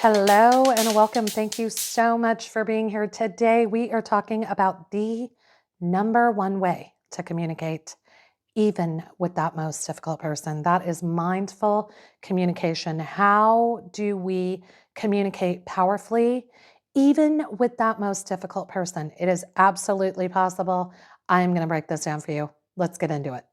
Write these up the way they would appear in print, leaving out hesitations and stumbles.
Hello and welcome. Thank you so much for being here. Today, we are talking about the number one way to communicate, even with that most difficult person. That is mindful communication. How do we communicate powerfully, even with that most difficult person? It is absolutely possible. I'm going to break this down for you. Let's get into it.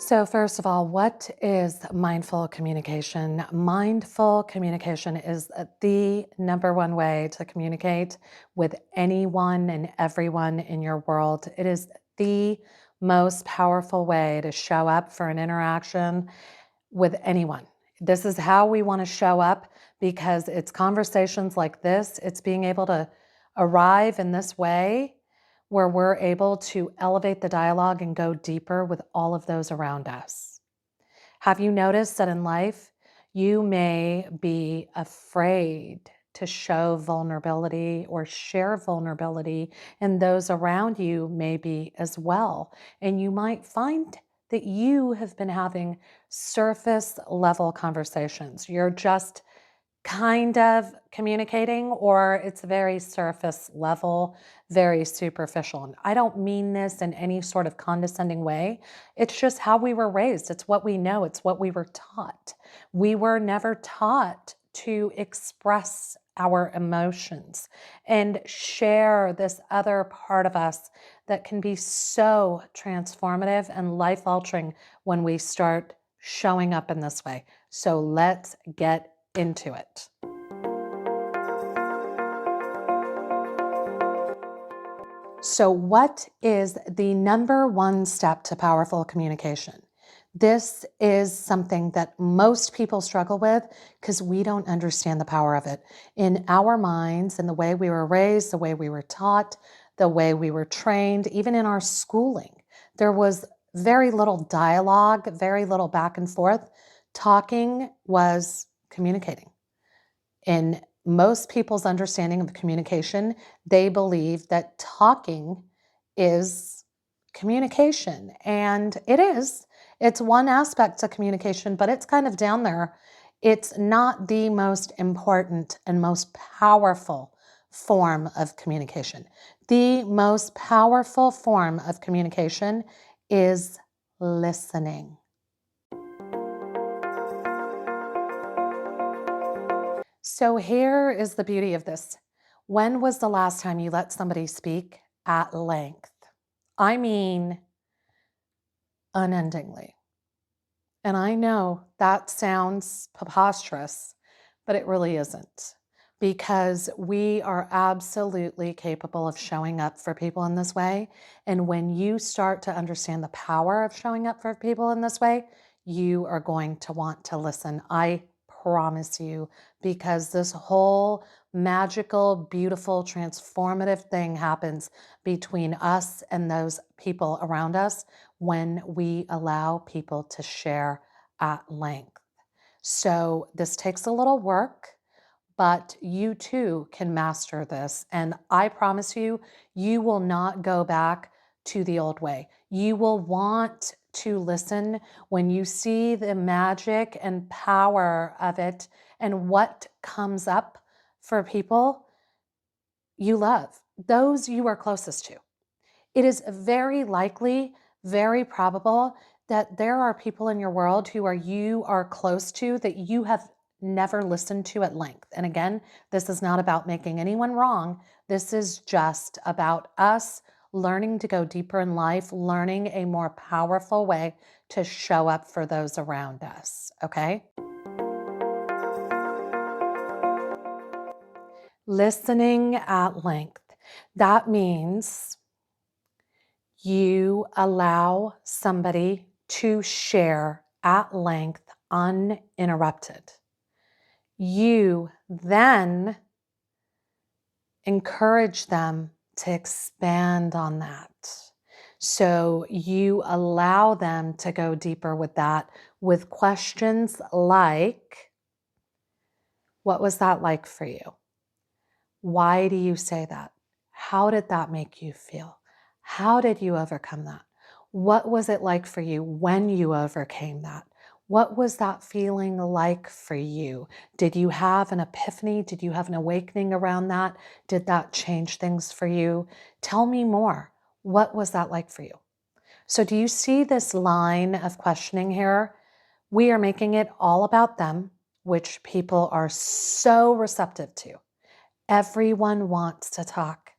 So, first of all, what is mindful communication? Mindful communication is the number one way to communicate with anyone and everyone in your world. It is the most powerful way to show up for an interaction with anyone. This is how we want to show up because it's conversations like this, it's being able to arrive in this way where we're able to elevate the dialogue and go deeper with all of those around us. Have you noticed that in life, you may be afraid to show vulnerability or share vulnerability, and those around you may be as well. And you might find that you have been having surface level conversations. You're just kind of communicating, or it's very surface level, very superficial. And I don't mean this in any sort of condescending way. It's just how we were raised. It's what we know. It's what we were taught. We were never taught to express our emotions and share this other part of us that can be so transformative and life altering when we start showing up in this way. So let's get into it. So, what is the number one step to powerful communication? This is something that most people struggle with because we don't understand the power of it. In our minds, and the way we were raised, the way we were taught, the way we were trained, even in our schooling, there was very little dialogue, very little back and forth. Talking was communicating. In most people's understanding of communication, they believe that talking is communication. And it is. It's one aspect of communication, but it's kind of down there. It's not the most important and most powerful form of communication. The most powerful form of communication is listening. So here is the beauty of this. When was the last time you let somebody speak at length? I mean, unendingly. And I know that sounds preposterous, but it really isn't, because we are absolutely capable of showing up for people in this way. And when you start to understand the power of showing up for people in this way, you are going to want to listen. I promise you, because this whole magical, beautiful, transformative thing happens between us and those people around us when we allow people to share at length. So this takes a little work, but you too can master this. And I promise you, you will not go back to the old way. You will want to listen when you see the magic and power of it and what comes up for people you love, those you are closest to. It is very likely, very probable that there are people in your world who you are close to that you have never listened to at length. And again, this is not about making anyone wrong. This is just about us learning to go deeper in life, learning a more powerful way to show up for those around us, okay? Listening at length. That means you allow somebody to share at length uninterrupted. You then encourage them to expand on that. So you allow them to go deeper with that with questions like, what was that like for you? Why do you say that? How did that make you feel? How did you overcome that? What was it like for you when you overcame that? What was that feeling like for you? Did you have an epiphany? Did you have an awakening around that? Did that change things for you? Tell me more. What was that like for you? So, do you see this line of questioning here? We are making it all about them, which people are so receptive to. Everyone wants to talk.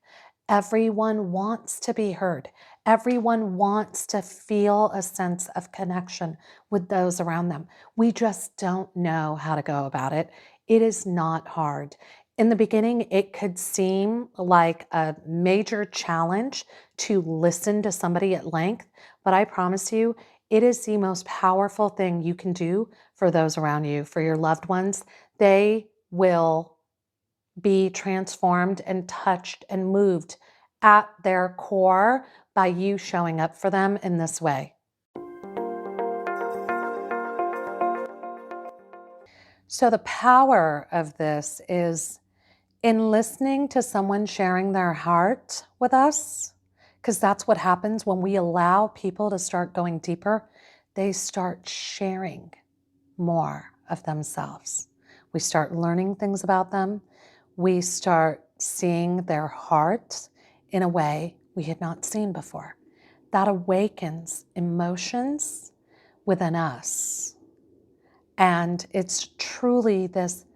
Everyone wants to be heard. Everyone wants to feel a sense of connection with those around them. We just don't know how to go about it. It is not hard. In the beginning, it could seem like a major challenge to listen to somebody at length, but I promise you, it is the most powerful thing you can do for those around you, for your loved ones. They will be transformed and touched and moved at their core by you showing up for them in this way. So, the power of this is in listening to someone sharing their heart with us, because that's what happens when we allow people to start going deeper. They start sharing more of themselves. We start learning things about them. We start seeing their heart in a way we had not seen before. That awakens emotions within us. And it's truly this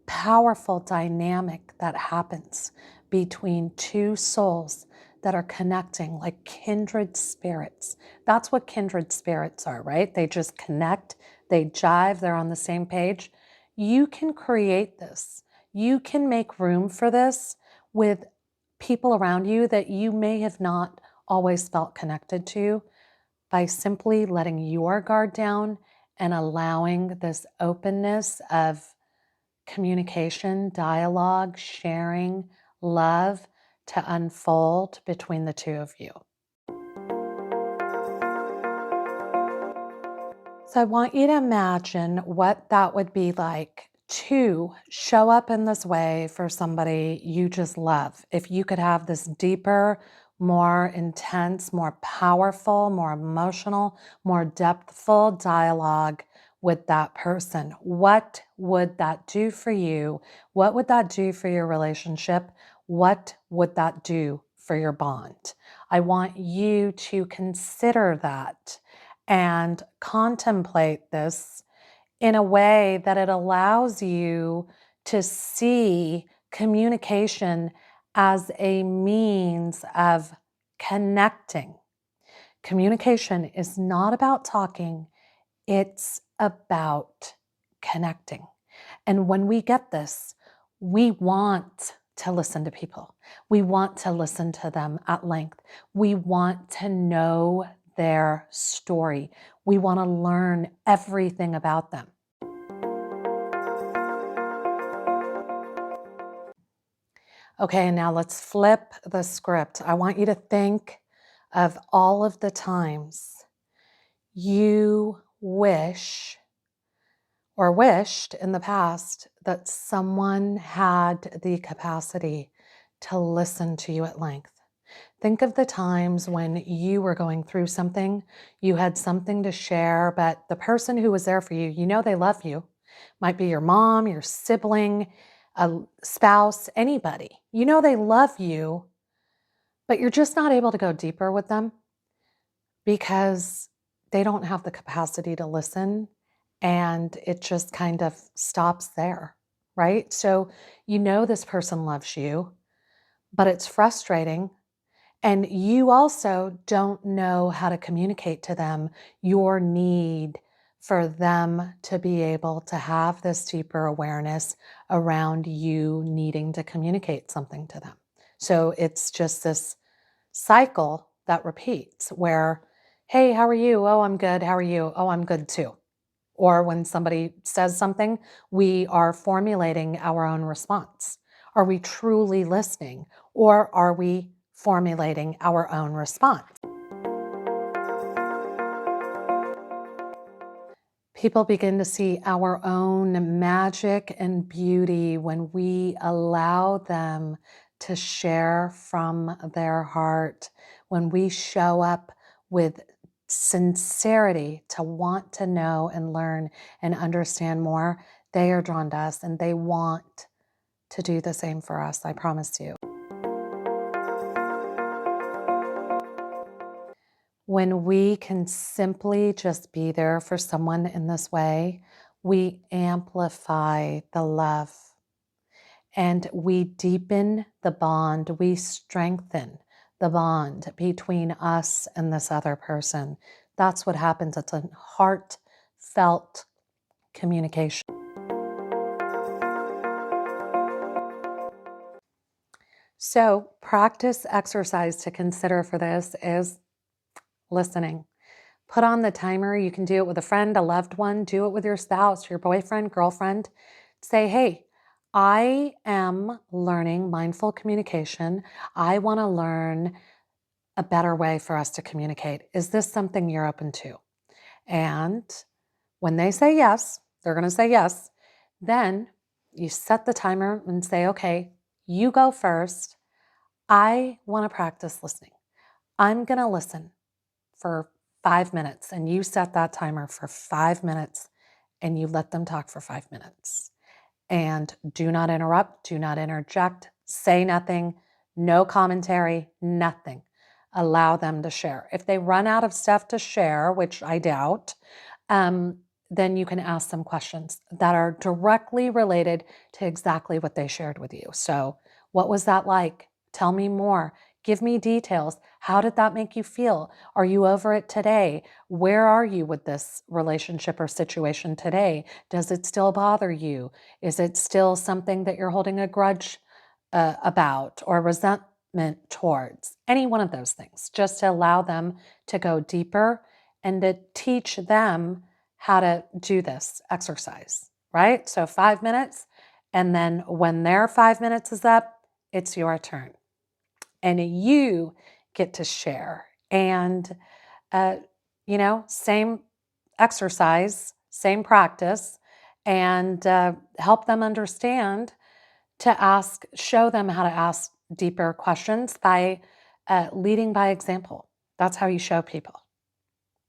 powerful dynamic that happens between two souls that are connecting like kindred spirits. That's what kindred spirits are, right? They just connect, they jive, they're on the same page. You can create this. You can make room for this with people around you that you may have not always felt connected to by simply letting your guard down and allowing this openness of communication, dialogue, sharing, love to unfold between the two of you. So I want you to imagine what that would be like to show up in this way for somebody you just love. If you could have this deeper, more intense, more powerful, more emotional, more depthful dialogue with that person, what would that do for you? What would that do for your relationship? What would that do for your bond? I want you to consider that and contemplate this in a way that it allows you to see communication as a means of connecting. Communication is not about talking, it's about connecting. And when we get this, we want to listen to people. We want to listen to them at length. We want to know their story. We want to learn everything about them. Okay, now let's flip the script. I want you to think of all of the times you wish or wished in the past that someone had the capacity to listen to you at length. Think of the times when you were going through something, you had something to share, but the person who was there for you, you know they love you. Might be your mom, your sibling, a spouse, anybody. You know they love you, but you're just not able to go deeper with them because they don't have the capacity to listen and it just kind of stops there, right? So you know this person loves you, but it's frustrating. And you also don't know how to communicate to them your need for them to be able to have this deeper awareness around you needing to communicate something to them. So it's just this cycle that repeats where, hey, how are you? Oh, I'm good. How are you? Oh, I'm good too. Or when somebody says something, we are formulating our own response. Are we truly listening, or are we formulating our own response? People begin to see our own magic and beauty when we allow them to share from their heart, when we show up with sincerity to want to know and learn and understand more, they are drawn to us and they want to do the same for us, I promise you. When we can simply just be there for someone in this way, we amplify the love and we deepen the bond, we strengthen the bond between us and this other person. That's what happens. It's a heartfelt communication. So, practice exercise to consider for this is listening. Put on the timer. You can do it with a friend, a loved one, do it with your spouse, your boyfriend, girlfriend. Say, hey, I am learning mindful communication. I want to learn a better way for us to communicate. Is this something you're open to? And when they say yes, they're going to say yes. Then you set the timer and say, okay, you go first. I want to practice listening. I'm going to listen for 5 minutes, and you set that timer for 5 minutes and you let them talk for 5 minutes. And do not interrupt, do not interject, say nothing, no commentary, nothing. Allow them to share. If they run out of stuff to share, which I doubt, then you can ask them questions that are directly related to exactly what they shared with you. So, what was that like? Tell me more. Give me details. How did that make you feel? Are you over it today? Where are you with this relationship or situation today? Does it still bother you? Is it still something that you're holding a grudge about or resentment towards? Any one of those things, just to allow them to go deeper and to teach them how to do this exercise, right? So 5 minutes, and then when their 5 minutes is up, it's your turn. And you get to share. And, same exercise, same practice, and help them understand to show them how to ask deeper questions by leading by example. That's how you show people.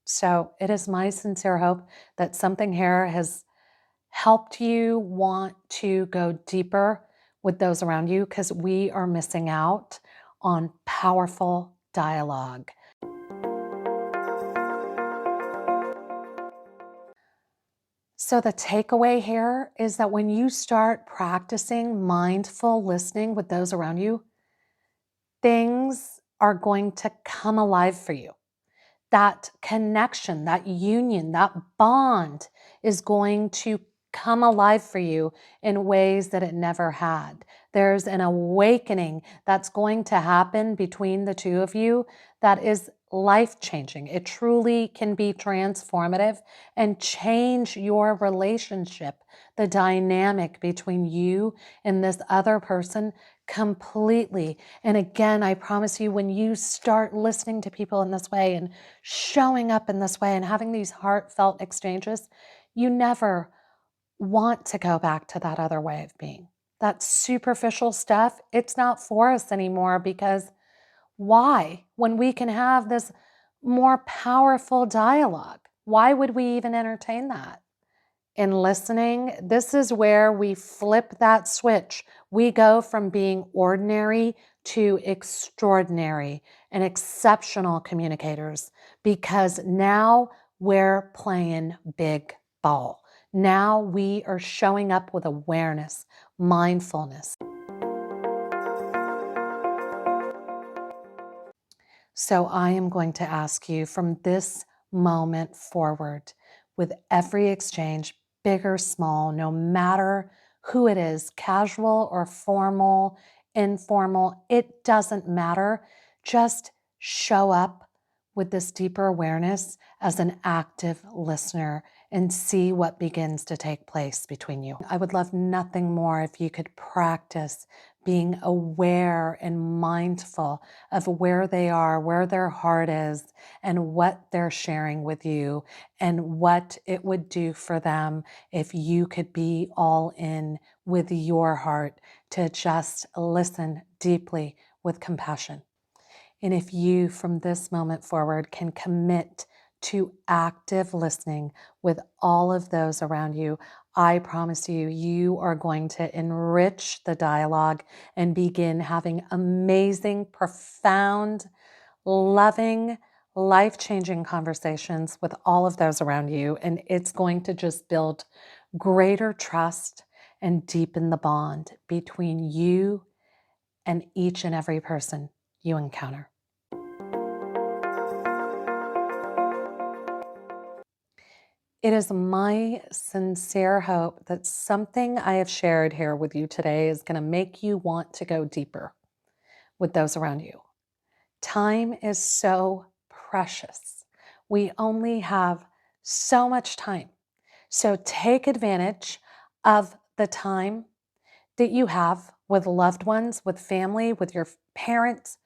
So it is my sincere hope that something here has helped you want to go deeper with those around you, because we are missing out on powerful dialogue. So, the takeaway here is that when you start practicing mindful listening with those around you, things are going to come alive for you. That connection, that union, that bond is going to come alive for you in ways that it never had. There's an awakening that's going to happen between the two of you that is life changing. It truly can be transformative and change your relationship, the dynamic between you and this other person completely. And again, I promise you, when you start listening to people in this way and showing up in this way and having these heartfelt exchanges, you never want to go back to that other way of being. That superficial stuff, it's not for us anymore, because why? When we can have this more powerful dialogue, why would we even entertain that? In listening, this is where we flip that switch. We go from being ordinary to extraordinary and exceptional communicators, because now we're playing big ball. Now we are showing up with awareness, mindfulness. So I am going to ask you from this moment forward, with every exchange, big or small, no matter who it is, casual or formal, informal, it doesn't matter. Just show up with this deeper awareness as an active listener and see what begins to take place between you. I would love nothing more if you could practice being aware and mindful of where they are, where their heart is, and what they're sharing with you, and what it would do for them if you could be all in with your heart to just listen deeply with compassion. And if you, from this moment forward, can commit to active listening with all of those around you, I promise you, you are going to enrich the dialogue and begin having amazing, profound, loving, life changing conversations with all of those around you. And it's going to just build greater trust and deepen the bond between you and each and every person you encounter. It is my sincere hope that something I have shared here with you today is going to make you want to go deeper with those around you. Time is so precious. We only have so much time. So take advantage of the time that you have with loved ones, with family, with your parents,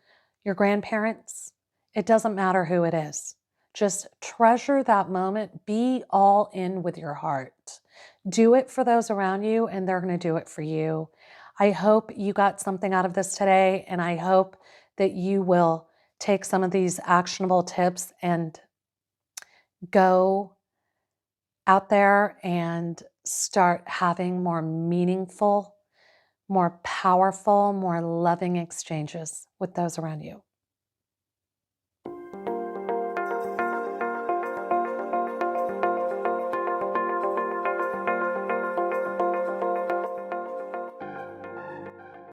your grandparents. It doesn't matter who it is. Just treasure that moment. Be all in with your heart. Do it for those around you, and they're going to do it for you. I hope you got something out of this today, and I hope that you will take some of these actionable tips and go out there and start having more meaningful, more powerful, more loving exchanges with those around you.